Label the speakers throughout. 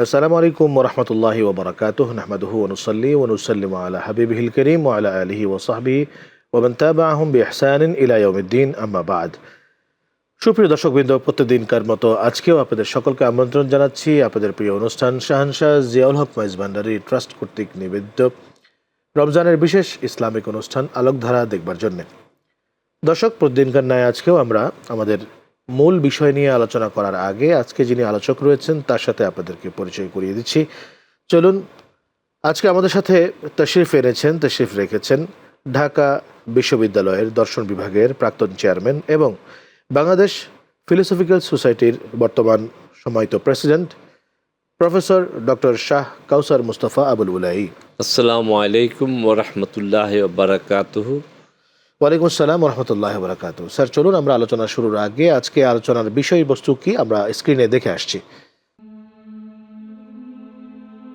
Speaker 1: আসসালামু আলাইকুম ওয়া রাহমাতুল্লাহি ওয়া বারাকাতুহু নাহমাদুহু ওয়া নুসাল্লি ওয়া নুসাল্লিমু আলা হাবিবিহিল কারীম ওয়া আলা আলিহি ওয়া সাহবিহি ওয়া মান তাবি'আহুম বিইহসানিন ইলা ইয়াউমিদ্দিন আম্মা বা'দ। সুপ্রিয় দর্শকবৃন্দ, প্রতিদিনকার মতো আজকেও আপনাদের সকলকে আমন্ত্রণ জানাচ্ছি আপনাদের প্রিয় অনুষ্ঠান শাহনশাহ জিয়াউল হক মাইজ ভান্ডারী ট্রাস্ট কর্তৃক নিবেদিত রমজানের বিশেষ ইসলামিক অনুষ্ঠান আলোকধারা দেখবার জন্য। দর্শক, প্রতিদিনকার ন্যায় আজকেও আমরা আমাদের মূল বিষয় নিয়ে আলোচনা করার আগে আজকে যিনি আলোচক রয়েছেন তার সাথে আপনাদেরকে পরিচয় করিয়ে দিচ্ছি। চলুন, আজকে আমাদের সাথে তশরিফ রেখেছেন ঢাকা বিশ্ববিদ্যালয়ের দর্শন বিভাগের প্রাক্তন চেয়ারম্যান এবং বাংলাদেশ ফিলোসফিক্যাল সোসাইটির বর্তমান সম্মানিত প্রেসিডেন্ট প্রফেসর ডক্টর শাহ কাউসার মুস্তফা আবুল উলাই।
Speaker 2: আসসালামু আলাইকুম ওয়া রাহমাতুল্লাহি ওয়া বারাকাতুহু।
Speaker 1: ওয়ালাইকুম আসসালাম ওয়া রাহমাতুল্লাহি ওয়া বারাকাতুহু। স্যার, চলুন আমরা আলোচনা শুরুর আগে আজকে আলোচনার বিষয়বস্তু কি আমরা স্ক্রিনে দেখে আসছি।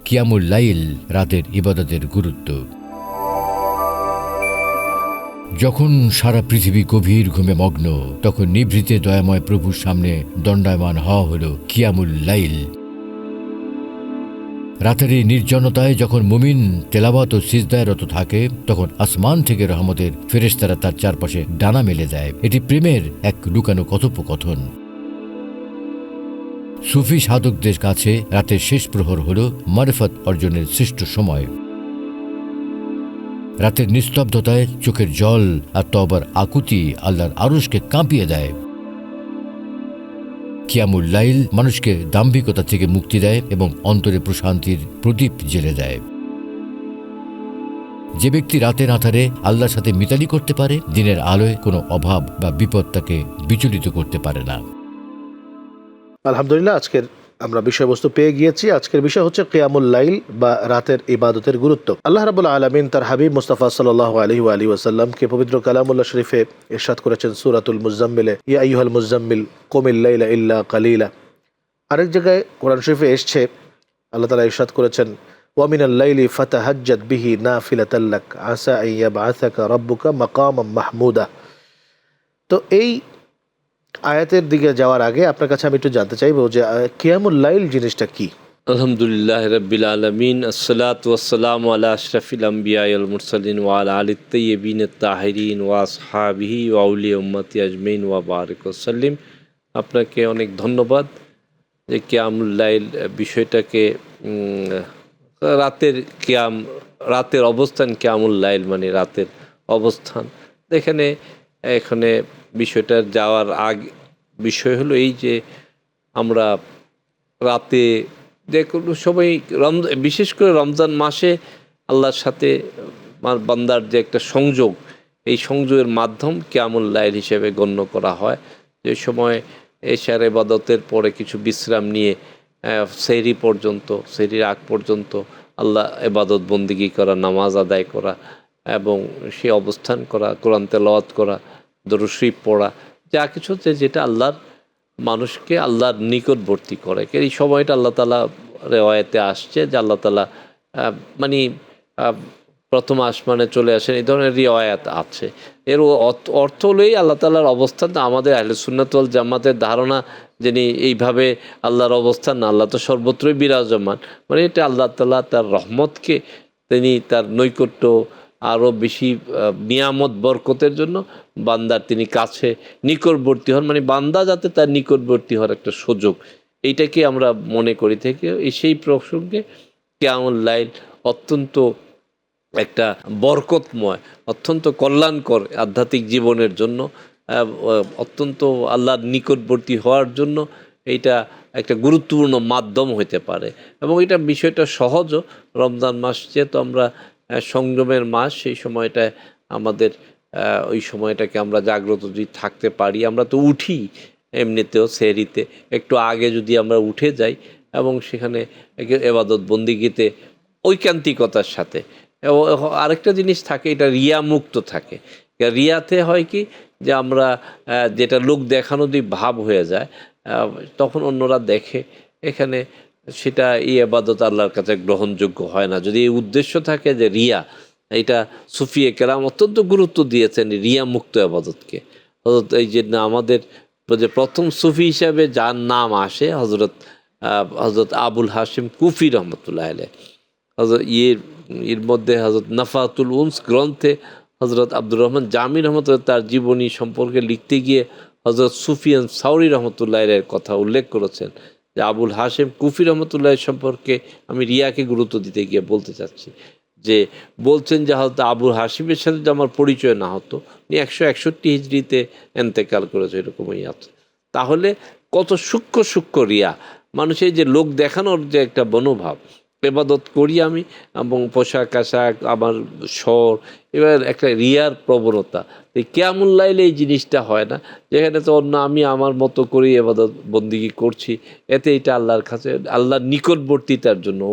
Speaker 3: কিয়ামুল লাইল, রাতের ইবাদতের গুরুত্ব। যখন সারা পৃথিবী গভীর ঘুমে মগ্ন, তখন নিভৃতে দয়াময় প্রভুর সামনে দণ্ডায়মান হওয়া হল কিয়ামুল লাইল। রাতের এই নির্জনতায় যখন মুমিন তেলাওয়াত ও সিজদায় রত থাকে, তখন আসমান থেকে রহমতের ফেরেশতারা তার চারপাশে ডানা মেলে দেয়। এটি প্রেমের এক লুকানো কথোপকথন। সুফি সাধকদের কাছে রাতের শেষ প্রহর হল মারিফত অর্জনের শ্রেষ্ঠ সময়। রাতের নিস্তব্ধতায় চোখের জল আর তওবার আকুতি আল্লাহর আরশকে কাঁপিয়ে দেয়। কিয়ামুল লাইল মানুষকে দাম্ভিকতা থেকে মুক্তি দেয় এবং অন্তরে প্রশান্তির প্রদীপ জ্বেলে দেয়। যে ব্যক্তি রাতের আঁধারে আল্লাহর সাথে মিতালি করতে পারে, দিনের আলোয় কোনো অভাব বা বিপদ তাকে বিচলিত করতে পারে না।
Speaker 1: আলহামদুলিল্লাহ, আজকের আমরা বিষয়বস্তু পেয়ে গিয়েছি। আজকের বিষয় হচ্ছে কিয়ামুল লাইল বা রাতের ইবাদতের গুরুত্ব। আল্লাহ রাব্বুল আলামিন তার হাবিব মুস্তাফা সাল্লাল্লাহু আলাইহি ওয়া আলিহি ওয়াসাল্লামকে পবিত্র কালামুল্লাহ শরীফে ইরশাদ করেছেন সূরাতুল মুজাম্মিলে, ইয়া আইয়ুহাল মুজাম্মিল কুমিল লাইলা ইল্লা কালিলা। আরেক জায়গায় কোরআন শরীফে এসেছে, আল্লাহ তাআলা ইরশাদ করেছেন, ওয়া মিনাল লাইলি ফাতাহাজ্জাদ বিহি নাফিলাতাল লাক আসা আন ইয়াবআসাকা রাব্বুকা মাকামান মাহমুদা। তো এই আয়াতের দিকে যাওয়ার আগে আপনার কাছে আমি একটু জানতে চাইবো যে কিয়ামুল লাইল জিনিসটা কি?
Speaker 2: আলহামদুলিল্লাহি রাব্বিল আলামিন, আসসালাতু ওয়াসসালামু আলা আশরাফিল আমবিয়া ওয়াল মুরসালিন ওয়া আলা আলিত তাইয়্যিবিন আত-তাহিরিন ওয়া আসহাবিহি ওয়া আউলিয়া উম্মতি আজমাইন ওয়া বারিক ওয়া সাল্লিম। আপনাকে অনেক ধন্যবাদ যে কিয়ামুল লাইল বিষয়টাকে রাতের অবস্থান, কিয়ামুল লাইল মানে রাতের অবস্থান। এখানে বিষয়টা যাওয়ার বিষয় হলো এই যে আমরা রাতে যে কোনো সময় বিশেষ করে রমজান মাসে আল্লাহর সাথে বান্দার যে একটা সংযোগ, এই সংযোগের মাধ্যম কিয়ামুল লাইল হিসেবে গণ্য করা হয়। যে সময় এশার ইবাদতের পরে কিছু বিশ্রাম নিয়ে সেহরির আগ পর্যন্ত আল্লাহ ইবাদত বন্দিগি করা, নামাজ আদায় করা এবং সে অবস্থান করা, কোরআন তেলাওয়াত করা, দরুদ শরীফ পড়া, যা কিছু হচ্ছে যেটা আল্লাহর মানুষকে আল্লাহর নিকটবর্তী করে। এই সময়টা আল্লাহ তাআলা রেওয়ায়েতে আসছে যে আল্লাহ তাআলা প্রথম আসমানে চলে আসেন, এই ধরনের রিওয়ায়াত আছে। এর অর্থ হলেই আল্লাহ তাআলার অবস্থান আমাদের আহলে সুন্নাত ওয়াল জামাতের ধারণা যিনি এইভাবে আল্লাহর অবস্থান না, আল্লাহ তো সর্বত্রই বিরাজমান, মানে এটা আল্লাহ তাআলা তার রহমতকে, তিনি তার নৈকট্য আরও বেশি নিয়ামত বরকতের জন্য বান্দার তিনি কাছে নিকটবর্তী হন, মানে বান্দা যাতে তার নিকটবর্তী হওয়ার একটা সুযোগ, এইটাকে আমরা মনে করি থেকে সেই প্রসঙ্গে কিয়ামুল লাইল অত্যন্ত একটা বরকতময়, অত্যন্ত কল্যাণকর আধ্যাত্মিক জীবনের জন্য, অত্যন্ত আল্লাহর নিকটবর্তী হওয়ার জন্য এইটা একটা গুরুত্বপূর্ণ মাধ্যম হতে পারে। এবং এটা বিষয়টা সহজও। রমজান মাস যেহেতু আমরা সংযমের মাস, সেই সময়টায় আমাদের ওই সময়টাকে আমরা জাগ্রত যদি থাকতে পারি, আমরা তো উঠি এমনিতেও সেহরিতে একটু আগে যদি আমরা উঠে যাই এবং সেখানে ইবাদত বন্দিগিতে ঐকান্তিকতার সাথে। আরেকটা জিনিস থাকে, এটা রিয়া মুক্ত থাকে। রিয়াতে হয় কি যে আমরা যেটা লোক দেখানো দিয়ে ভাব হয়ে যায়, তখন অন্যরা দেখে, এখানে সেটা ইবাদত আল্লাহর কাছে গ্রহণযোগ্য হয় না। যদি এই উদ্দেশ্য থাকে যে রিয়া, এটা সুফিয়ে কেরাম অত্যন্ত গুরুত্ব দিয়েছেন রিয়া মুক্ত ইবাদতকে। এই যে আমাদের যে প্রথম সুফি হিসাবে যার নাম আসে হজরত হজরত আবুল হাশিম কুফি রহমতুল্লাহ আলাইহ, হজরত এর মধ্যে হজরত নাফাতুল উনস গ্রন্থে হজরত আব্দুর রহমান জামি রহমতুল্লাহ তার জীবনী সম্পর্কে লিখতে গিয়ে হজরত সুফিয়ান সাউরি রহমতুল্লাহ এর কথা উল্লেখ করেছেন যে আবুল হাশিম কুফি রহমতুল্লাহ সম্পর্কে আমি রিয়াকে গুরুত্ব দিতে গিয়ে বলতে চাচ্ছি যে বলছেন যে হয়তো আবুল হাশিমের সাথে যে আমার পরিচয় না হতো, উনি 161 হিজরিতে এন্তেকাল করেছে, এরকমই আছে। তাহলে কত সূক্ষ্ম সূক্ষ্ম রিয়া, মানুষের যে লোক দেখানোর যে একটা মনোভাব, ইবাদত করি আমি এবং পোশাক আশাক আমার স্বর, এবার একটা রিয়ার প্রবণতা। এই কিয়ামুল লাইলে এই জিনিসটা হয় না, যেখানে তো অন্য আমি আমার মতো করেই ইবাদত বন্দিগি করছি, এতে এটা আল্লাহর কাছে আল্লাহর নিকটবর্তিতার জন্য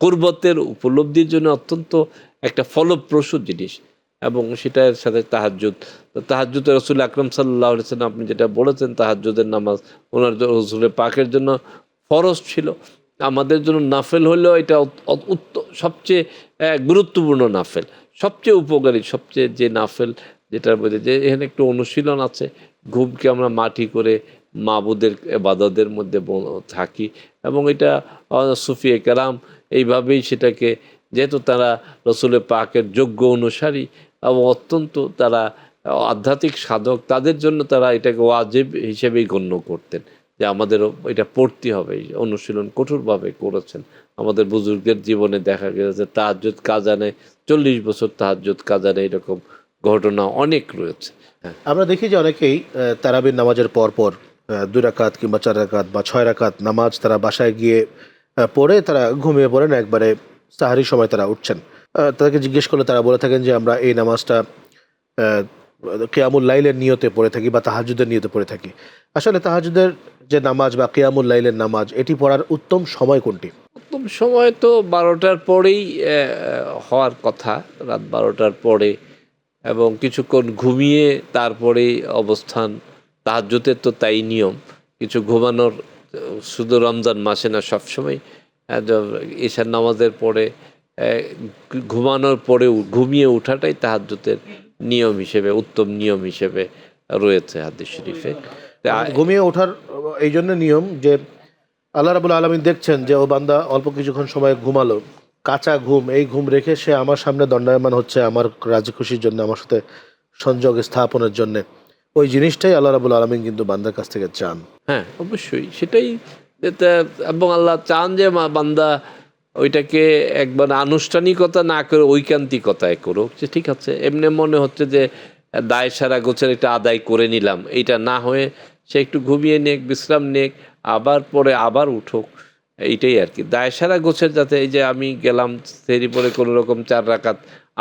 Speaker 2: কুরবতের উপলব্ধির জন্য অত্যন্ত একটা ফলপ্রসূ জিনিস। এবং সেটার সাথে তাহাজ্জুদ, তাহাজ্জুদ রসুল আকরম সাল্লাল্লাহু আলাইহি ওয়াসাল্লাম আপনি যেটা বলেছেন তাহাজ্জুদের নামাজ ওনার রসুলের পাকের জন্য ফরজ ছিল, আমাদের জন্য নাফেল হলেও এটা সবচেয়ে গুরুত্বপূর্ণ নাফেল, সবচেয়ে উপকারী, সবচেয়ে যে নাফেল যেটার মধ্যে যে এখানে একটু অনুশীলন আছে, ঘুমকে আমরা মাটি করে মাবুদের ইবাদতের মধ্যে থাকি এবং এটা সুফিয়ে কেরাম এইভাবেই সেটাকে, যেহেতু তারা রসুলের পাকের যোগ্য অনুসারী এবং অত্যন্ত তারা আধ্যাত্মিক সাধক, তাদের জন্য তারা এটাকে ওয়াজিব হিসেবেই গণ্য করতেন যে আমাদেরও এটা পড়তে হবে, অনুশীলন কঠোরভাবে করেছেন। আমাদের বুজুর্গের জীবনে দেখা গেছে তাহাজ্জুদ কাজানে 40 বছর তাহাজ্জুদ কাজানে এরকম ঘটনা অনেক রয়েছে।
Speaker 1: আমরা দেখি যে অনেকেই তারাবির নামাজের পর 2 রাকাত কিংবা 4 রাকাত বা 6 রাকাত নামাজ তারা বাসায় গিয়ে পড়ে তারা ঘুমিয়ে পড়েন, একবারে সাহারির সময় তারা উঠছেন। তাদেরকে জিজ্ঞেস করলে তারা বলে থাকেন যে আমরা এই নামাজটা কিয়ামুল লাইলের নিয়তে পড়ে থাকি বা তাহাজ্জুদের নিয়তে পড়ে থাকি। আসলে তাহাজ্জুদের যে নামাজ বা কিয়ামুল লাইলের নামাজ, এটি পড়ার উত্তম সময় কোনটি?
Speaker 2: উত্তম সময় তো 12টার পরেই হওয়ার কথা, রাত 12টার পরে, এবং কিছুক্ষণ ঘুমিয়ে তারপরেই অবস্থান। তাহাজ্জুদের তো তাই নিয়ম, কিছু ঘুমানোর, শুধু রমজান মাসে না, সবসময় ঈশার নামাজের পরে ঘুমানোর পরে ঘুমিয়ে ওঠাটাই তাহাজ্জুদের নিয়ম হিসেবে, উত্তম নিয়ম হিসেবে রয়েছে হাদিস শরীফে।
Speaker 1: ঘুমিয়ে ওঠার এই জন্য নিয়ম যে আল্লাহ রাব্বুল আলামিন দেখছেন যে ও বান্দা অল্প কিছুক্ষণ সময় ঘুমালো, কাঁচা ঘুম, এই ঘুম রেখে সে আমার সামনে দণ্ডায়মান হচ্ছে আমার রাজি খুশির জন্য, আমার সাথে সংযোগ স্থাপনের জন্য। ওই জিনিসটাই আল্লাহ রাব্বুল আলামিন কিন্তু বান্দার কাছ থেকে চান।
Speaker 2: হ্যাঁ, অবশ্যই সেটাই। এবং আল্লাহ চান যে বান্দা ওইটাকে একবার আনুষ্ঠানিকতা না করে ঐকান্তিকতায় করুক, যে ঠিক আছে এমনি মনে হচ্ছে যে দায় সারা গোছের এটা আদায় করে নিলাম, এইটা না হয়ে সে একটু ঘুমিয়ে নেক, বিশ্রাম নেক, আবার পরে আবার উঠুক, এইটাই আর কি। দায় সারা গোছের যাতে এই যে আমি গেলাম সেরি পরে কোনো রকম 4 রাকাত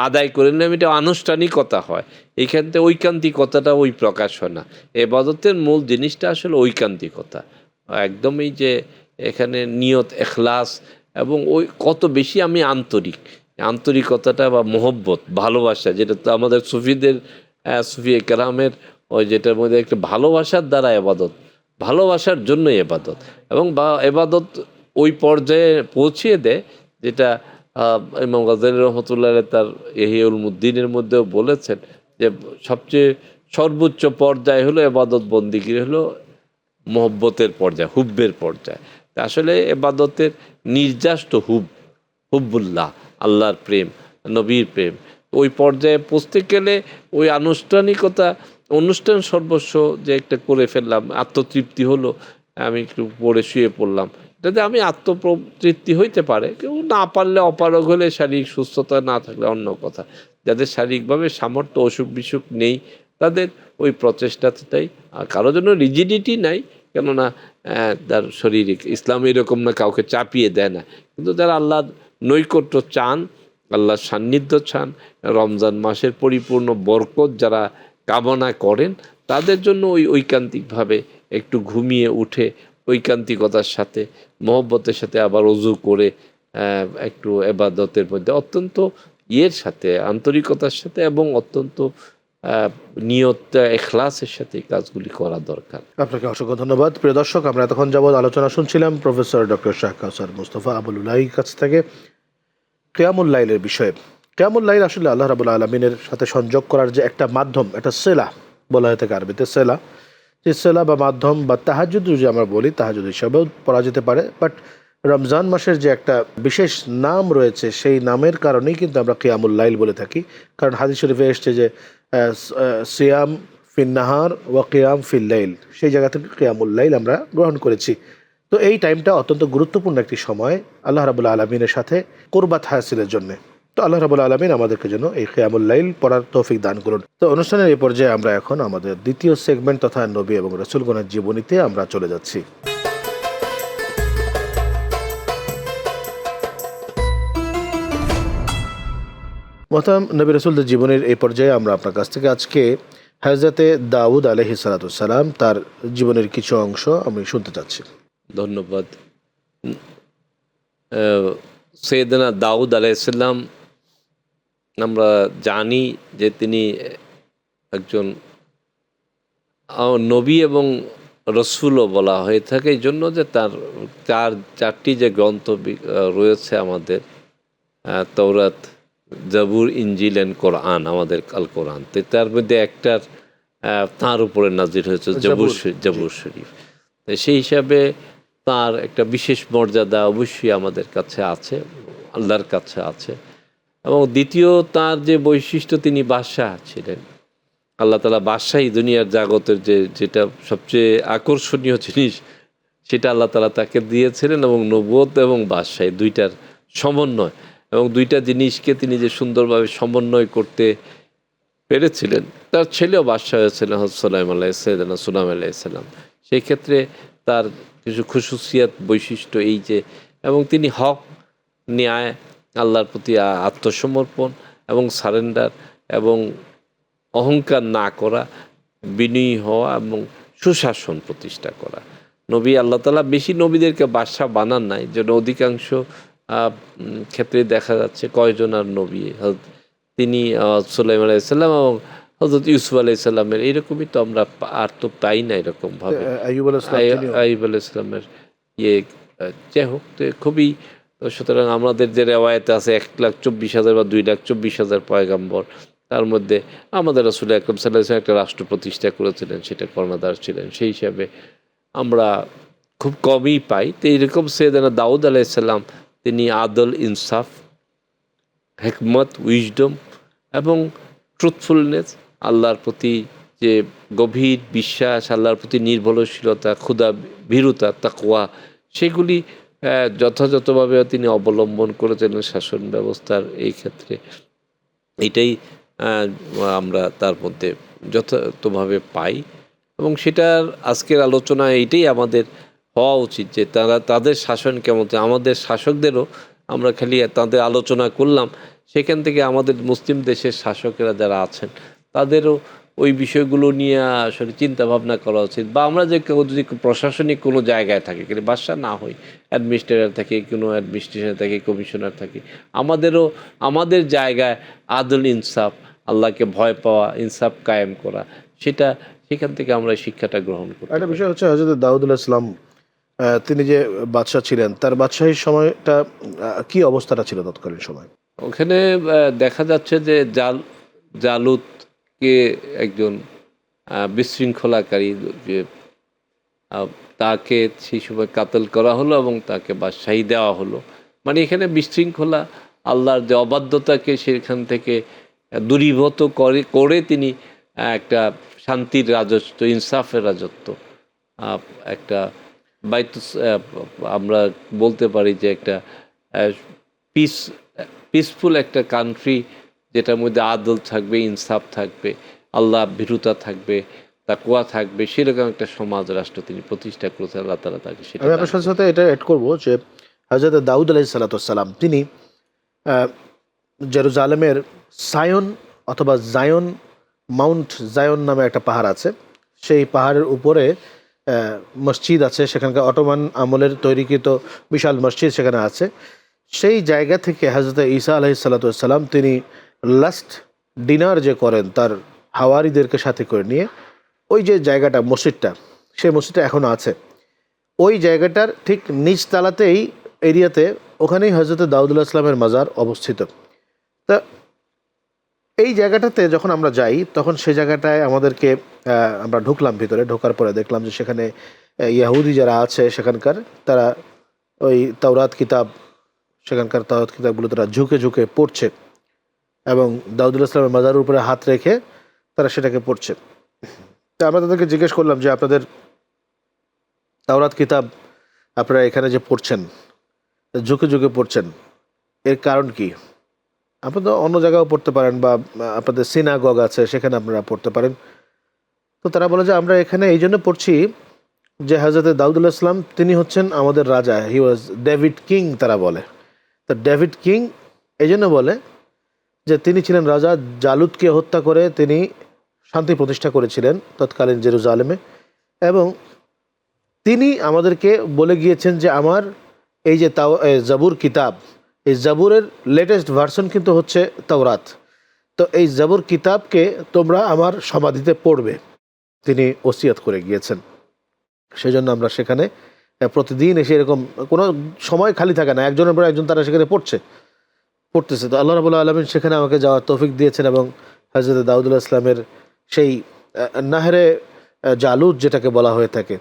Speaker 2: আদায় করে নিলাম, এটা আনুষ্ঠানিকতা হয়। এইখান থেকে ঐকান্তিকতাটা ওই প্রকাশ হয় না। ইবাদতের মূল জিনিসটা আসলে ঐকান্তিকতা, একদমই যে এখানে নিয়ত, এখলাস এবং ওই কত বেশি আমি আন্তরিকতাটা বা মোহব্বত, ভালোবাসা, যেটা তো আমাদের সুফিদের সুফিয়ে কেরামের ওই যেটার মধ্যে একটা ভালোবাসার দ্বারা এবাদত, ভালোবাসার জন্য এবাদত, এবং বা এবাদত ওই পর্যায়ে পৌঁছিয়ে দেয় যেটা ইমাম গাজ্জালী রহমতুল্লাহ তার ইহইয়া উলুমুদ্দিনের মধ্যেও বলেছেন যে সবচেয়ে সর্বোচ্চ পর্যায় হলো এবাদত বন্দিগির, হলো মোহব্বতের পর্যায়, হুব্বের পর্যায়। আসলে এবাদতের নির্যাস তো হুব্বুল্লাহ, আল্লাহর প্রেম, নবীর প্রেম। ওই পর্যায়ে পৌঁছতে গেলে ওই আনুষ্ঠানিকতা, অনুষ্ঠান সর্বস্ব যে একটা করে ফেললাম, আত্মতৃপ্তি হলো, আমি একটু পড়ে শুয়ে পড়লাম, এটাতে আমি আত্মতৃপ্তি হইতে পারে। কেউ না পারলে, অপারগ হলে, শারীরিক সুস্থতা না থাকলে অন্য কথা। যাদের শারীরিকভাবে সামর্থ্য, অসুখ বিসুখ নেই, তাদের ওই প্রচেষ্টাটাই। আর কারো জন্য রিজিডিটি নাই, কেননা তার শারীরিক, ইসলাম এরকম না, কাউকে চাপিয়ে দেয় না। কিন্তু যারা আল্লাহর নৈকট্য চান, আল্লাহর সান্নিধ্য চান, রমজান মাসের পরিপূর্ণ বরকত যারা কামনা করেন, তাদের জন্য ওই ঐকান্তিকভাবে একটু ঘুমিয়ে উঠে ঐকান্তিকতার সাথে, মহব্বতের সাথে আবার ওযু করে একটু ইবাদতের মধ্যে অত্যন্ত সাথে, আন্তরিকতার সাথে এবং অত্যন্ত নিয়ত, ইখলাসের সাথে কাজগুলি করা দরকার।
Speaker 1: আপনাকে অসংখ্য ধন্যবাদ। প্রিয় দর্শক, আমরা এতক্ষণ যাবৎ আলোচনা শুনছিলাম প্রফেসর ডক্টর শাহ কাউসার মুস্তাফা আবুল উলাইর কাছ থেকে কিয়ামুল লাইলের বিষয়ে। কিয়ামুল লাইল আসলে আল্লাহ রাব্বুল আলামিনের সাথে সংযোগ করার যে একটা মাধ্যম, একটা সেলা বলা হয়ে থাকে আরবিতে সেলা, সিলসিলা বা মাধ্যম বা তাহাজ্জুদ যদি আমরা বলি, তাহাজ্জুদ হিসাবেও পড়া যেতে পারে। বাট রমজান মাসের যে একটা বিশেষ নাম রয়েছে, সেই নামের কারণেই কিন্তু আমরা কিয়ামুল লাইল বলে থাকি। কারণ হাদিস শরীফে এসছে যে সিয়াম ফিন নাহার ওয়া কিয়াম ফিল লাইল, সেই জায়গা থেকে কিয়ামুল লাইল আমরা গ্রহণ করেছি। তো এই টাইমটা অত্যন্ত গুরুত্বপূর্ণ একটি সময় আল্লাহ রাবুল আলমিনের সাথে কুরবাত হাসিলের জন্যে। তো আল্লাহ রাবুল আলমিন আমাদেরকে যেন এই কিয়ামুল লাইল পড়ার তৌফিক দান করুন। তো অনুষ্ঠানের এই পর্যায়ে আমরা এখন আমাদের দ্বিতীয় সেগমেন্ট তথা নবী এবং রাসূলগণের জীবনীতে আমরা চলে যাচ্ছি। মোহতারাম নবী রাসূলদের জীবনের এই পর্যায়ে আমরা আপনার কাছ থেকে আজকে হযরতে দাউদ আলাইহিস সালাতু সালাম তার জীবনের কিছু অংশ আমি শুনতে চাচ্ছি।
Speaker 2: ধন্যবাদ। সৈয়দনা দাউদ আলাইহিসসালাম আমরা জানি যে তিনি একজন নবী এবং রসুলও বলা হয়ে থাকে, এই জন্য যে তার চারটি যে গ্রন্থ রয়েছে আমাদের, তাওরাত, জাবুর, ইনজিল এন্ড কোরআন, আমাদের আল কোরআন, তো তার মধ্যে একটার তাঁর উপরে নাজির হয়েছে জাবুর শরীফ। সেই হিসাবে তার একটা বিশেষ মর্যাদা অবশ্যই আমাদের কাছে আছে, আল্লাহর কাছে আছে। এবং দ্বিতীয় তার যে বৈশিষ্ট্য, তিনি বাদশাহ ছিলেন। আল্লাহ তাআলা বাদশাহী, দুনিয়ার জাগতের যেটা সবচেয়ে আকর্ষণীয় জিনিস, সেটা আল্লাহ তাআলা তাকে দিয়েছিলেন। এবং নবুয়ত এবং বাদশাহী দুইটার সমন্বয়, এবং দুইটা জিনিসকে তিনি যে সুন্দরভাবে সমন্বয় করতে পেরেছিলেন। তার ছেলেও বাদশাহ হয়েছিলেন হযরত সুলাইমান আলাইহিসসালাম। সেই ক্ষেত্রে তার কিছু খুশুসিয়াত বৈশিষ্ট্য এই যে, এবং তিনি হক, ন্যায়, আল্লাহর প্রতি আত্মসমর্পণ এবং সারেন্ডার এবং অহংকার না করা, বিনয়ী হওয়া এবং সুশাসন প্রতিষ্ঠা করা। নবী আল্লাহ তাআলা বেশি নবীদেরকে বাদশাহ বানান নাই, যেন অধিকাংশ ক্ষেত্রে দেখা যাচ্ছে কয়জন আর নবী, তিনি সুলাইমান আলাইহিসসালাম এবং হযরত ইউসুফ আলাইহিসসালামের, এইরকমই তো আমরা আর তো পাই না এরকমভাবে। আইয়ুব আলাইহিসসালামের যাই হোক, তো খুবই, সুতরাং আমাদের যে রেওয়ায়েতে আছে 1,24,000 বা 2,24,000 পয়গাম্বর, তার মধ্যে আমাদের রাসূল আকরাম সাল্লাল্লাহু আলাইহি ওয়াসাল্লাম একটা রাষ্ট্র প্রতিষ্ঠা করেছিলেন, সেটা কর্ণধার ছিলেন। সেই হিসাবে আমরা খুব কমই পাই। তো এইরকম সৈয়দনা দাউদ আলাইহিসসালাম, তিনি আদল, ইনসাফ, হিকমত, উইজডম এবং ট্রুথফুলনেস, আল্লাহর প্রতি যে গভীর বিশ্বাস, আল্লাহর প্রতি নির্ভরশীলতা, ক্ষুধা, ভীরুতা, তাকওয়া, সেগুলি যথাযথভাবে তিনি অবলম্বন করেছিলেন শাসন ব্যবস্থার এই ক্ষেত্রে। এটাই আমরা তার মধ্যে যথাযথভাবে পাই। এবং সেটার আজকের আলোচনা এইটাই আমাদের হওয়া উচিত, যে তাদের শাসন কেমন। আমাদের শাসকদেরও আমরা খালি তাদের আলোচনা করলাম, সেখান থেকে আমাদের মুসলিম দেশের শাসকেরা যারা আছেন তাদেরও ওই বিষয়গুলো নিয়ে আসলে চিন্তা ভাবনা করা উচিত। বা আমরা যে যদি প্রশাসনিক কোনো জায়গায় থাকি, কিন্তু বাদশা না হই, অ্যাডমিনিস্ট্রেটর থাকি, কোনো অ্যাডমিনিস্ট্রেশন থাকি, কমিশনার থাকি, আমাদেরও আমাদের জায়গায় আদল, ইনসাফ, আল্লাহকে ভয় পাওয়া, ইনসাফ কায়েম করা, সেখান থেকে আমরা শিক্ষাটা গ্রহণ করি।
Speaker 1: একটা বিষয় হচ্ছে হযরত দাউদ আলাইহিস সালাম, তিনি যে বাদশাহ ছিলেন, তার বাদশাহীর সময়টা কি অবস্থাটা ছিল তৎকালীন সময়?
Speaker 2: ওখানে দেখা যাচ্ছে যে জালুতকে একজন বিশৃঙ্খলাকারী, যে তাকে সেই সময় কাতল করা হলো এবং তাকে বাদশাহী দেওয়া হলো। মানে এখানে বিশৃঙ্খলা, আল্লাহর যে অবাধ্যতাকে সেখান থেকে দূরীভূত করে তিনি একটা শান্তির রাজত্ব, ইনসাফের রাজত্ব, একটা আমরা বলতে পারি যে একটা পিসফুল একটা কান্ট্রি, যেটার মধ্যে আদল থাকবে, ইনসাফ থাকবে, আল্লাহ ভীরুতা থাকবে, তাকওয়া থাকবে, সেরকম একটা সমাজ রাষ্ট্র তিনি প্রতিষ্ঠা করেছেন। আল্লাহ তাআলা তাকে সেটা।
Speaker 1: আমি আপনার সাথে সাথে এটা অ্যাড করবো যে হযরত দাউদ আলাইহিস সালাম তিনি জেরুজালেমের সায়ন অথবা জায়ন, মাউন্ট জায়ন নামে একটা পাহাড় আছে, সেই পাহাড়ের উপরে মসজিদ আছে, সেখানকার অটোমান আমলের তৈরিকৃত বিশাল মসজিদ সেখানে আছে। সেই জায়গা থেকে হযরত ঈসা আলাইহিস সালাম তিনি লাস্ট ডিনার যে করেন তার হাওয়ারিদেরকে সাথে করে নিয়ে, ওই যে জায়গাটা, মসজিদটা, সেই মসজিদটা এখনও আছে। ওই জায়গাটার ঠিক নিচ তালাতেই, এরিয়াতে, ওখানেই হযরত দাউদ আলাইহিস সালামের মাজার অবস্থিত। তা এই জায়গাটাতে যখন আমরা যাই তখন সেই জায়গাটায় আমাদেরকে আমরা ঢুকলাম ভিতরে, ঢোকার পরে দেখলাম যে সেখানে ইয়াহুদি যারা আছে সেখানকার, তারা ওই তাওরাত কিতাব, সেখানকার তাওরাত কিতাবগুলো তারা ঝুঁকে ঝুঁকে পড়ছে এবং দাউদুল ইসলামের মাজারের উপরে হাত রেখে তারা সেটাকে পড়ছে। তো আমরা তাদেরকে জিজ্ঞেস করলাম যে আপনাদের তাওরাত কিতাব আপনারা এখানে যে পড়ছেন, ঝুঁকে ঝুঁকে পড়ছেন, এর কারণ কি? আপনারা তো অন্য জায়গাও পড়তে পারেন বা আপনাদের সিনাগগ আছে সেখানে আপনারা পড়তে পারেন। তো তারা বলে যে আমরা এখানে এই জন্য পড়ছি যে হযরত দাউদুল ইসলাম তিনি হচ্ছেন আমাদের রাজা, হি ওয়াজ ডেভিড কিং তারা বলে। তো ডেভিড কিং এই জন্য বলে যে তিনি ছিলেন রাজা, জালুদকে হত্যা করে তিনি শান্তি প্রতিষ্ঠা করেছিলেন তৎকালীন জেরুজালেমে, এবং তিনি আমাদেরকে বলে গিয়েছেন যে আমার এই যে জাবুর কিতাব, এই জাবুরের লেটেস্ট ভার্সন কিন্তু হচ্ছে তাওরাত, তো এই জাবুর কিতাবকে তোমরা আমার সমাধিতে পড়বে, তিনি ওসিয়ত করে গিয়েছেন। সেজন্য আমরা সেখানে প্রতিদিন এসে, এরকম কোনো সময় খালি থাকে না, একজনের পর একজন তারা সেখানে পড়তেছে। তো আল্লাহ রাব্বুল আলামিন সেখানে আমাকে যাওয়ার তৌফিক দিয়েছেন এবং হযরত দাউদুল ইসলামের সেই নাহরে জালুদ যেটাকে বলা হয়ে থাকে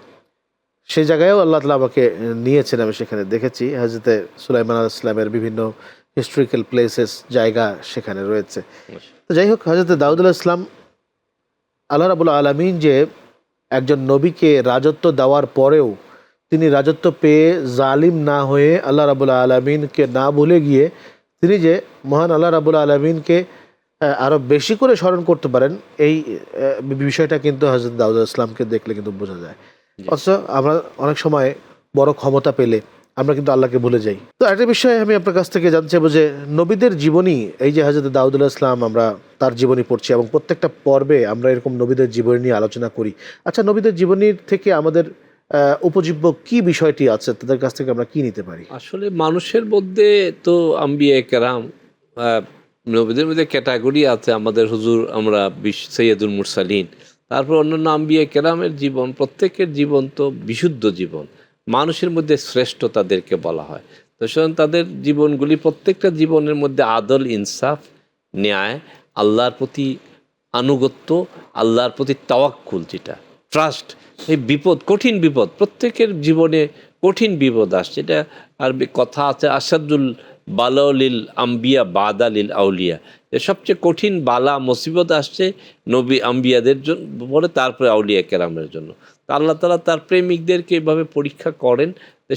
Speaker 1: সেই জায়গায়ও আল্লাহ তাআলা আমাকে নিয়েছেন, আমি সেখানে দেখেছি হযরত সুলাইমান আলাইহিস সালামের বিভিন্ন হিস্টোরিক্যাল প্লেসেস, জায়গা সেখানে রয়েছে। তো যাই হোক, হযরত দাউদুল ইসলাম, আল্লাহ রাব্বুল আলামিন যে একজন নবীকে রাজত্ব দেওয়ার পরেও তিনি রাজত্ব পেয়ে জালিম না হয়ে আল্লাহ রাব্বুল আলামিনকে না ভুলে গিয়ে তিনি যে মহান আল্লাহ রাব্বুল আলামিনকে আরও বেশি করে স্মরণ করতে পারেন, এই বিষয়টা কিন্তু হযরত দাউদ ইসলামকে দেখলে কিন্তু বোঝা যায়। অথচ আমরা অনেক সময় বড় ক্ষমতা পেলে আমরা কিন্তু আল্লাহকে ভুলে যাই। তো একটা বিষয় আমি আপনার কাছ থেকে জানতে চাইবো যে নবীদের জীবনী, এই যে হযরত দাউদুল ইসলাম আমরা তার জীবনী পড়ছি এবং প্রত্যেকটা পর্বে আমরা এরকম নবীদের জীবনী নিয়ে আলোচনা করি। আচ্ছা, নবীদের জীবনীর থেকে আমাদের উপজীব্য কি বিষয়টি আছে, তাদের কাছ থেকে আমরা কি নিতে পারি?
Speaker 2: আসলে মানুষের মধ্যে তো আম্বিয়া কেরাম, নবীদের মধ্যে ক্যাটাগরি আছে, আমাদের হুজুর আমরা সৈয়দুল মুরসালিন, তারপর অন্যান্য আম্বিয়া কেরামের জীবন, প্রত্যেকের জীবন তো বিশুদ্ধ জীবন, মানুষের মধ্যে শ্রেষ্ঠ তাদেরকে বলা হয়। তো সুতরাং তাদের জীবনগুলি, প্রত্যেকটা জীবনের মধ্যে আদল, ইনসাফ, ন্যায়, আল্লাহর প্রতি আনুগত্য, আল্লাহর প্রতি তাওয়াক্কুল, যেটা ট্রাস্ট, এই বিপদ, কঠিন বিপদ, প্রত্যেকের জীবনে কঠিন বিপদ আসছে। এটা আর কথা আছে, আসাদুল বালাউলিল আম্বিয়া বাদালিল আউলিয়া, যে সবচেয়ে কঠিন বালা মুসিবত আসছে নবী আম্বিয়াদের জন্য, বলে তারপরে আউলিয়া কেরামের জন্য। তা আল্লাহ তাআলা তার প্রেমিকদেরকে এভাবে পরীক্ষা করেন,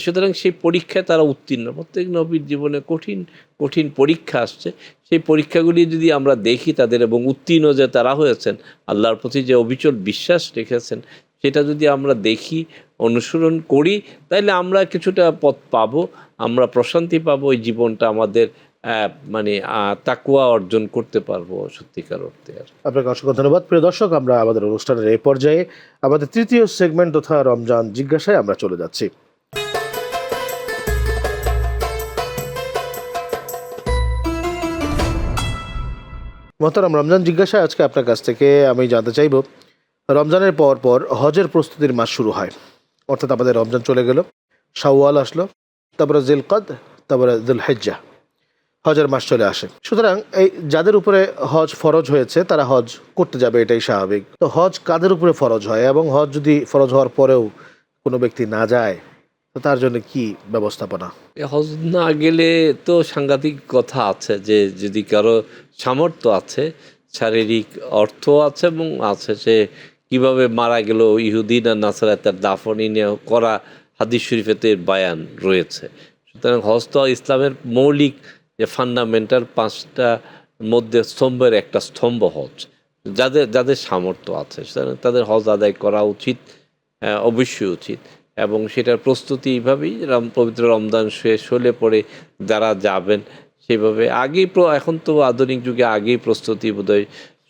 Speaker 2: সুতরাং সেই পরীক্ষায় তারা উত্তীর্ণ। প্রত্যেক নবীর জীবনে কঠিন কঠিন পরীক্ষা আসছে, সেই পরীক্ষাগুলি যদি আমরা দেখি তাদের, এবং উত্তীর্ণ যে তারা হয়েছেন, আল্লাহর প্রতি যে অবিচল বিশ্বাস রেখেছেন, সেটা যদি আমরা দেখি, অনুসরণ করি, তাহলে আমরা কিছুটা পথ পাবো, আমরা প্রশান্তি পাবো, এই জীবনটা আমাদের মানে তাকওয়া অর্জন করতে পারবো সত্যিকার অর্থে। আর
Speaker 1: আপনাকে অসংখ্য ধন্যবাদ। প্রিয় দর্শক, আমরা আমাদের অনুষ্ঠানের এই পর্যায়ে আমাদের তৃতীয় সেগমেন্ট তথা রমজান জিজ্ঞাসায় আমরা চলে যাচ্ছি। মোহতারাম, রমজান জিজ্ঞাসায় আজকে আপনার কাছ থেকে আমি জানতে চাইব, রমজানের পর হজের প্রস্তুতির মাস শুরু হয়, অর্থাৎ আমাদের রমজান চলে গেল, শাওয়াল আসলো, তারপরে জিলকদ, তারপরে যুলহিজ্জাহ, হজের মাস চলে আসে। সুতরাং এই যাদের উপরে হজ ফরজ হয়েছে তারা হজ করতে যাবে, এটাই স্বাভাবিক। তো হজ কাদের উপরে ফরজ হয়, এবং হজ যদি ফরজ হওয়ার পরেও কোনো ব্যক্তি না যায় তো তার জন্য কি ব্যবস্থাপনা?
Speaker 2: হজ না গেলে তো সাংঘাতিক কথা আছে, যে যদি কারো সামর্থ্য আছে, শারীরিক অর্থ আছে এবং আছে, সে কিভাবে মারা গেল, ইহুদি না নাসারা তার দাফনি নিয়ে করা হাদিস শরীফেতে বায়ান রয়েছে। সুতরাং হজ তো ইসলামের মৌলিক যে ফান্ডামেন্টাল 5টা মধ্যে স্তম্ভের একটা স্তম্ভ হজ। যাদের সামর্থ্য আছে সুতরাং তাদের হজ আদায় করা উচিত, অবশ্যই উচিত, এবং সেটার প্রস্তুতি এইভাবেই পবিত্র রমজান শেষ হলে পরে যারা যাবেন সেভাবে আগেই, এখন তো আধুনিক যুগে আগেই প্রস্তুতি বোধহয়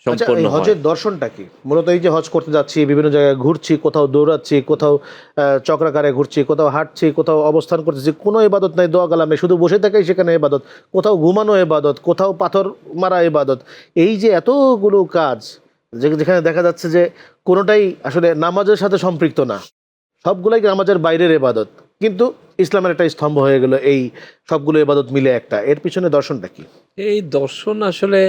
Speaker 2: সম্পন্ন হয়।
Speaker 1: হজের দর্শনটা কি? মূলত এই যে হজ করতে যাচ্ছি, বিভিন্ন জায়গায় ঘুরছি, কোথাও দৌড়াচ্ছি, কোথাও চক্রাকারে ঘুরছি, কোথাও হাঁটছি, কোথাও অবস্থান করতেছি, কোনো ইবাদত নাই, দোয়া কালাম নেই, শুধু বসে থাকাই সেখানে ইবাদত, কোথাও ঘুমানো ইবাদত, কোথাও পাথর মারা ইবাদত। এই যে এতগুলো কাজ, যেখানে দেখা যাচ্ছে যে কোনোটাই আসলে নামাজের সাথে সম্পৃক্ত না, সবগুলাই নামাজের বাইরের ইবাদত, কিন্তু ইসলামের একটা স্তম্ভ হয়ে গেল এই সবগুলো ইবাদত মিলে একটা, এর পিছনে দর্শনটা কি?
Speaker 2: এই দর্শন আসলে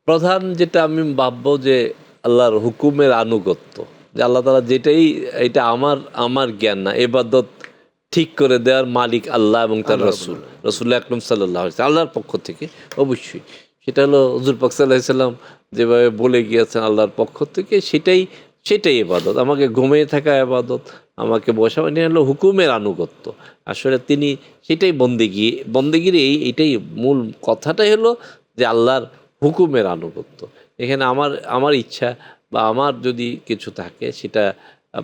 Speaker 2: প্রধান যেটা আমি ভাববো যে আল্লাহর হুকুমের আনুগত্য, যে আল্লাহ তাআলা যেটাই, এটা আমার জ্ঞান না, এবাদত ঠিক করে দেওয়ার মালিক আল্লাহ এবং তার রসুল, রসুল্লাহ আকরম সাল্লাল্লাহু আলাইহি ওয়াসাল্লাম, আল্লাহর পক্ষ থেকে অবশ্যই। সেটা হলো হুজুর পাক সাল্লাল্লাহু আলাইহি ওয়াসাল্লাম যেভাবে বলে গিয়েছেন আল্লাহর পক্ষ থেকে, সেটাই ইবাদত। আমাকে ঘুমিয়ে থাকা ইবাদত, আমাকে বসা, মানে হলো হুকুমের আনুগত্য। আসলে তিনি সেটাই বন্দেগির এইটাই মূল কথাটাই হলো যে আল্লাহর হুকুমের আনুগত্য। এখানে আমার ইচ্ছা বা আমার যদি কিছু থাকে, সেটা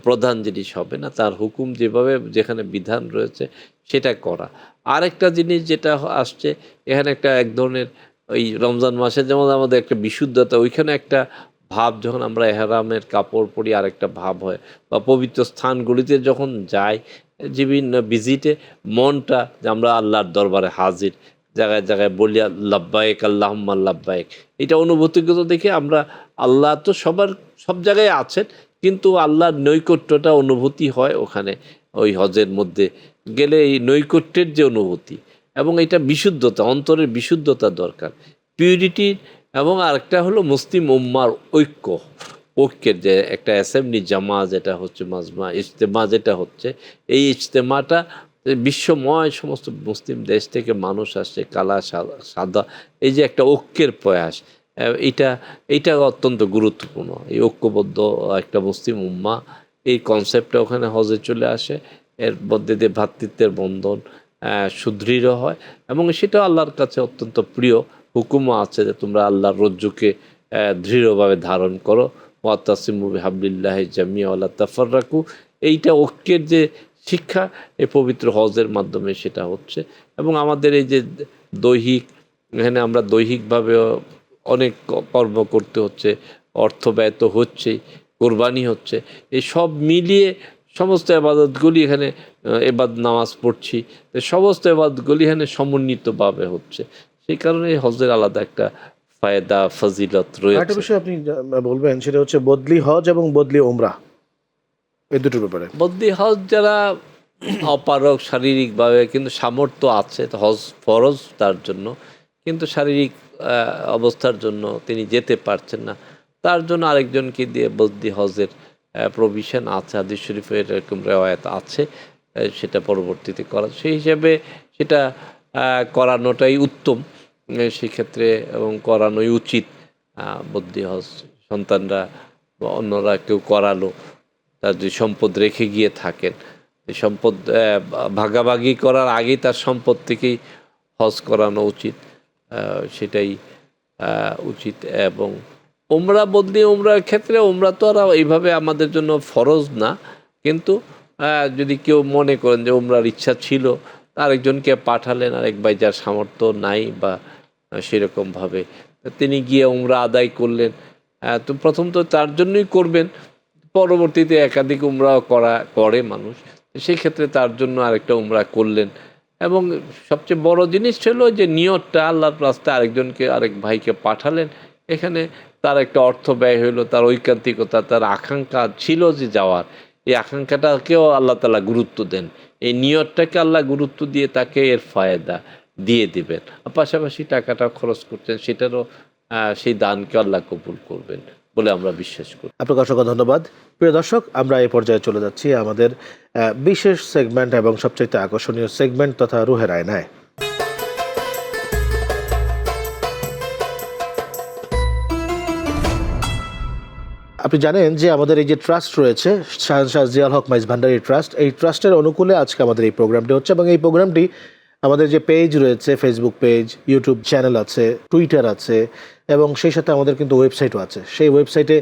Speaker 2: প্রধান জিনিস হবে না, তার হুকুম যেভাবে যেখানে বিধান রয়েছে সেটা করা। আরেকটা জিনিস যেটা আসছে এখানে, এক ধরনের ওই রমজান মাসে যেমন আমাদের একটা বিশুদ্ধতা, ওইখানে একটা ভাব, যখন আমরা এহরামের কাপড় পরি আরেকটা ভাব হয়, বা পবিত্র স্থানগুলিতে যখন যাই, বিভিন্ন ভিজিটে মনটা যে আমরা আল্লাহর দরবারে হাজির, জায়গায় জায়গায় বলি লাব্বায়েক আল্লাহুম্মা লাব্বায়েক, এটা অনুভূতিগত দেখে আমরা, আল্লাহ তো সব জায়গায় আছেন, কিন্তু আল্লাহর নৈকট্যটা অনুভূতি হয় ওখানে, ওই হজের মধ্যে গেলে এই নৈকট্যের যে অনুভূতি, এবং এটা বিশুদ্ধতা, অন্তরের বিশুদ্ধতা দরকার, পিউরিটি। এবং আরেকটা হলো মুসলিম উম্মার ঐক্যের যে একটা অ্যাসেম্বলি জামা যেটা হচ্ছে, মাজমা ইজতেমা যেটা হচ্ছে, এই ইজতেমাটা বিশ্বময় সমস্ত মুসলিম দেশ থেকে মানুষ আসছে, কালা সাদা, এই যে একটা ঐক্যের প্রয়াস, এইটা অত্যন্ত গুরুত্বপূর্ণ। এই ঐক্যবদ্ধ একটা মুসলিম উম্মা, এই কনসেপ্টটা ওখানে হজে চলে আসে, এর মধ্যে দিয়ে ভ্রাতৃত্বের বন্ধন সুদৃঢ় হয়, এবং সেটা আল্লাহর কাছে অত্যন্ত প্রিয়। হুকুমও আছে যে তোমরা আল্লাহর রজ্জুকে দৃঢ়ভাবে ধারণ করো, ওয়াতাসিমু বিহাবলিল্লাহি জামিয়া ওয়ালা তাফাররাকু। এইটা ঐক্যের যে শিক্ষা, এই পবিত্র হজের মাধ্যমে সেটা হচ্ছে। এবং আমাদের এই যে এখানে আমরা দৈহিকভাবে অনেক কর্ম করতে হচ্ছে, অর্থ ব্যয় তো হচ্ছেই, কোরবানি হচ্ছে, এই সব মিলিয়ে সমস্ত এবাদতগুলি এখানে, নামাজ পড়ছি, সমস্ত এবাদতগুলি এখানে সমন্বিতভাবে হচ্ছে। সেই কারণে হজের আলাদা একটা ফায়দা, ফজিলত
Speaker 1: একটা
Speaker 2: রয়েছে।
Speaker 1: বিষয় আপনি বলবেন, সেটা হচ্ছে বদলি হজ এবং বদলি ওমরা, এই দুটোর ব্যাপারে।
Speaker 2: বদলি হজ যারা অপারগ শারীরিকভাবে, কিন্তু সামর্থ্য আছে, তো হজ ফরজ তার জন্য, কিন্তু শারীরিক অবস্থার জন্য তিনি যেতে পারছেন না, তার জন্য আরেকজনকে দিয়ে বদলি হজের প্রভিশন আছে, হাদিস শরীফের এরকম রেওয়ায়াত আছে, সেটা পরবর্তীতে করা, সেই হিসেবে সেটা করানোটাই উত্তম সেক্ষেত্রে, এবং করানোই উচিত। বদলি হজ সন্তানরা বা অন্যরা কেউ করালো, তার যে সম্পদ রেখে গিয়ে থাকেন, এই সম্পদ ভাগাভাগি করার আগেই তার সম্পদ থেকেই হজ করানো উচিত, সেটাই উচিত। এবং ওমরার ক্ষেত্রে, ওমরা তো আর এইভাবে আমাদের জন্য ফরজ না, কিন্তু যদি কেউ মনে করেন যে ওমরার ইচ্ছা ছিল, আরেকজনকে পাঠালেন, আরেক ভাই যার সামর্থ্য নাই বা সেরকমভাবে, তিনি গিয়ে ওমরা আদায় করলেন, তো প্রথম তো তার জন্যই করবেন, পরবর্তীতে একাধিক উমরা করে মানুষ, সেই ক্ষেত্রে তার জন্য আরেকটা উমরা করলেন। এবং সবচেয়ে বড় জিনিস ছিল যে নিয়তটা, আল্লাহর রাস্তায় আরেক ভাইকে পাঠালেন, এখানে তার একটা অর্থ ব্যয় হইলো, তার ঐকান্তিকতা, তার আকাঙ্ক্ষা ছিল যে যাওয়ার, এই আকাঙ্ক্ষাটাকেও আল্লাহ তাআলা গুরুত্ব দেন, এই নিয়তটাকে আল্লাহ গুরুত্ব দিয়ে তাকে এর ফায়দা দিয়ে দিবেন, পাশাপাশি টাকাটা খরচ করতেন, সেটারও সেই দানকে আল্লাহ কবুল করবেন বলে আমরা বিশ্বাস করি।
Speaker 1: আপনাকে অসংখ্য ধন্যবাদ। প্রিয় দর্শক, আমরা এই পর্যায়ে চলে যাচ্ছি আমাদের বিশেষ সেগমেন্ট এবং সবচেয়ে আকর্ষণীয় সেগমেন্ট তথা রুহের আয়নায়। আপনি জানেন যে আমাদের এই যে ট্রাস্ট রয়েছে, শাহজাহান জিয়াউল হক মাইজ ভান্ডারী ট্রাস্ট, এই ট্রাস্টের অনুকূলে আজকে আমাদের এই প্রোগ্রামটি হচ্ছে, এবং এই প্রোগ্রামটি আমাদের যে পেজ রয়েছে, ফেসবুক পেজ, ইউটিউব চ্যানেল আছে, টুইটার আছে, এবং সেই সাথে আমাদের কিন্তু ওয়েবসাইটও আছে। সেই ওয়েবসাইটে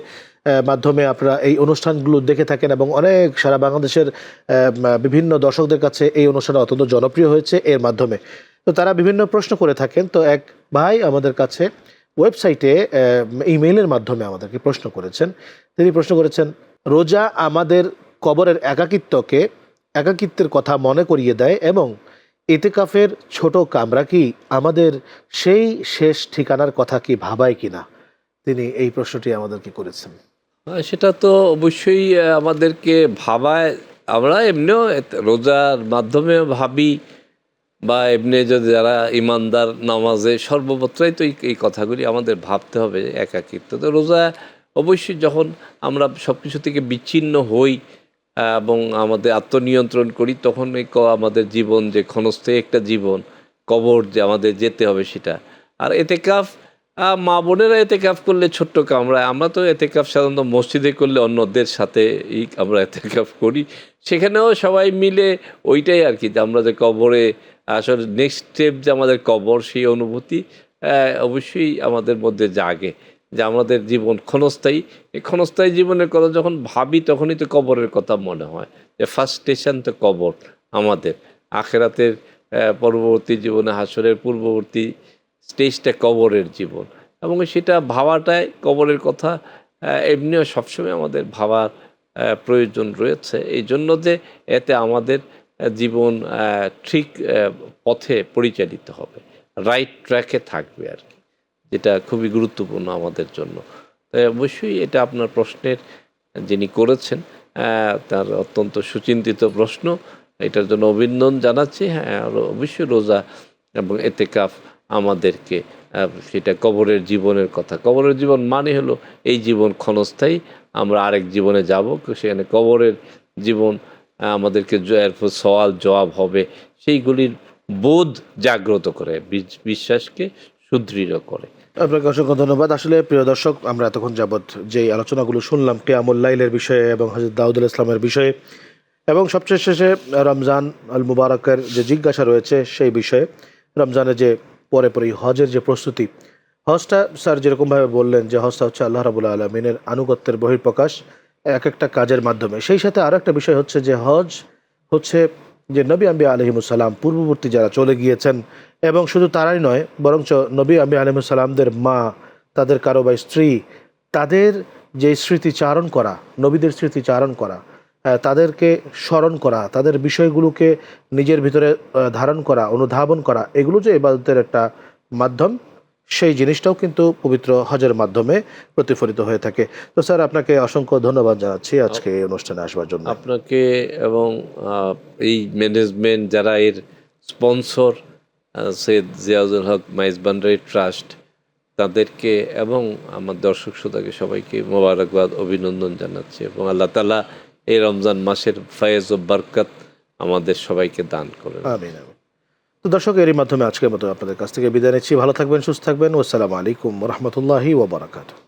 Speaker 1: মাধ্যমে আপনারা এই অনুষ্ঠানগুলো দেখে থাকেন, এবং অনেক সারা বাংলাদেশের বিভিন্ন দর্শকদের কাছে এই অনুষ্ঠান অত্যন্ত জনপ্রিয় হয়েছে এর মাধ্যমে। তো তারা বিভিন্ন প্রশ্ন করে থাকেন। তো এক ভাই আমাদের কাছে ওয়েবসাইটে ইমেইলের মাধ্যমে আমাদেরকে প্রশ্ন করেছেন। তিনি প্রশ্ন করেছেন, রোজা আমাদের কবরের একাকিত্বের কথা মনে করিয়ে দেয়, এবং ইতিকাফের ছোট কামরা কি আমাদের সেই শেষ ঠিকানার কথা কি ভাবায় কিনা? তিনি এই প্রশ্নটি আমাদেরকে করেছেন।
Speaker 2: সেটা তো অবশ্যই আমাদেরকে ভাবায়। আমরা এমনিও রোজার মাধ্যমে ভাবি, বা এমনি যদি যারা ইমানদার নামাজে সর্বত্রই তো এই কথাগুলি আমাদের ভাবতে হবে। একাকিত্ব তো রোজা অবশ্যই যখন আমরা সব কিছু থেকে বিচ্ছিন্ন হই এবং আমাদের আত্মনিয়ন্ত্রণ করি, তখন আমাদের জীবন যে ক্ষণস্থায়ী একটা জীবন, কবর যে আমাদের যেতে হবে সেটা। আর এতেকাফ মা বোনেরা এতেকাফ করলে ছোট্ট কামরায়, আমরা তো এতেকাফ সাধারণত মসজিদে করলে অন্যদের সাথে আমরা এতেকাফ করি, সেখানেও সবাই মিলে ওইটাই আর কি, যে আমরা যে কবরে আসলে নেক্সট স্টেপ যে আমাদের কবর, সেই অনুভূতি অবশ্যই আমাদের মধ্যে জাগে যে আমাদের জীবন ক্ষণস্থায়ী। এই ক্ষণস্থায়ী জীবনের কথা যখন ভাবি তখনই তো কবরের কথা মনে হয়, যে ফার্স্ট স্টেশন তো কবর আমাদের আখেরাতের। পরবর্তী জীবনে হাসরের পূর্ববর্তী স্টেজটা কবরের জীবন, এবং সেটা ভাবাটাই কবরের কথা এমনিও সবসময় আমাদের ভাবার প্রয়োজন রয়েছে। এই জন্য যে এতে আমাদের জীবন ঠিক পথে পরিচালিত হবে, রাইট ট্র্যাকে থাকবে আর কি, যেটা খুবই গুরুত্বপূর্ণ আমাদের জন্য। তাই অবশ্যই এটা আপনার প্রশ্নের যিনি করেছেন তার অত্যন্ত সুচিন্তিত প্রশ্ন, এটার জন্য অভিনন্দন জানাচ্ছি। হ্যাঁ, অবশ্যই রোজা এবং এতেকাফ আমাদেরকে সেটা কবরের জীবনের কথা। কবরের জীবন মানে হলো এই জীবন ক্ষণস্থায়ী, আমরা আরেক জীবনে যাব, সেখানে কবরের জীবন আমাদেরকে এরপর সওয়াল জবাব হবে, সেইগুলির বোধ জাগ্রত করে, বিশ্বাসকে সুদৃঢ় করে।
Speaker 1: আপনাকে অসংখ্য ধন্যবাদ। আসলে প্রিয় দর্শক, আমরা এতক্ষণ যাবৎ যে আলোচনাগুলো শুনলাম কিয়ামুল লাইলের বিষয়ে এবং হযরত দাউদ আলাইহিস সালামের বিষয়ে, এবং সবচেয়ে শেষে রমজান আল মুবারকের যে জিজ্ঞাসা রয়েছে সেই বিষয়ে, রমজানের যে পরেই হজের যে প্রস্তুতি, হজটা স্যার যেরকমভাবে বললেন যে হজটা হচ্ছে আল্লাহ রাব্বুল আলামিনের আনুগত্যের বহিঃপ্রকাশ এক একটা কাজের মাধ্যমে। সেই সাথে আরও একটা বিষয় হচ্ছে যে হজ হচ্ছে যে নবী আম্বিয়া আলাইহিমুসসালাম পূর্ববর্তী যারা চলে গিয়েছেন, এবং শুধু তারাই নয় বরঞ্চ নবী আম্বিয়া আলাইহিমুসসালামদের মা, তাদের কারো বা স্ত্রী, তাদের যে স্মৃতিচারণ করা, নবীদের স্মৃতিচারণ করা, তাদেরকে স্মরণ করা, তাদের বিষয়গুলোকে নিজের ভিতরে ধারণ করা, অনুধাবন করা, এগুলো যে ইবাদতের একটা মাধ্যম, সেই জিনিসটাও কিন্তু পবিত্র হজের মাধ্যমে প্রতিফলিত হয়ে থাকে। তো স্যার, আপনাকে অসংখ্য ধন্যবাদ জানাচ্ছি আজকে এই অনুষ্ঠানে আসবার জন্য।
Speaker 2: আপনাকে এবং এই ম্যানেজমেন্ট যারা এর স্পন্সর, সৈয়দ জিয়াউল হক মাইজবান্ডারি ট্রাস্ট, তাদেরকে এবং আমার দর্শক শ্রোতাকে সবাইকে মোবারকবাদ, অভিনন্দন জানাচ্ছি, এবং আল্লাহ তাআলা এই রমজান মাসের ফায়েজ ও বরকত আমাদের সবাইকে দান করেন।
Speaker 1: আমিন আমিন। তো দর্শক, এরই মাধ্যমে আজকের মতো আপনাদের কাছ থেকে বিদায় নিচ্ছি। ভালো থাকবেন, সুস্থ থাকবেন। আসসালামু আলাইকুম ওয়া রাহমাতুল্লাহি ওয়া বারাকাতুহু।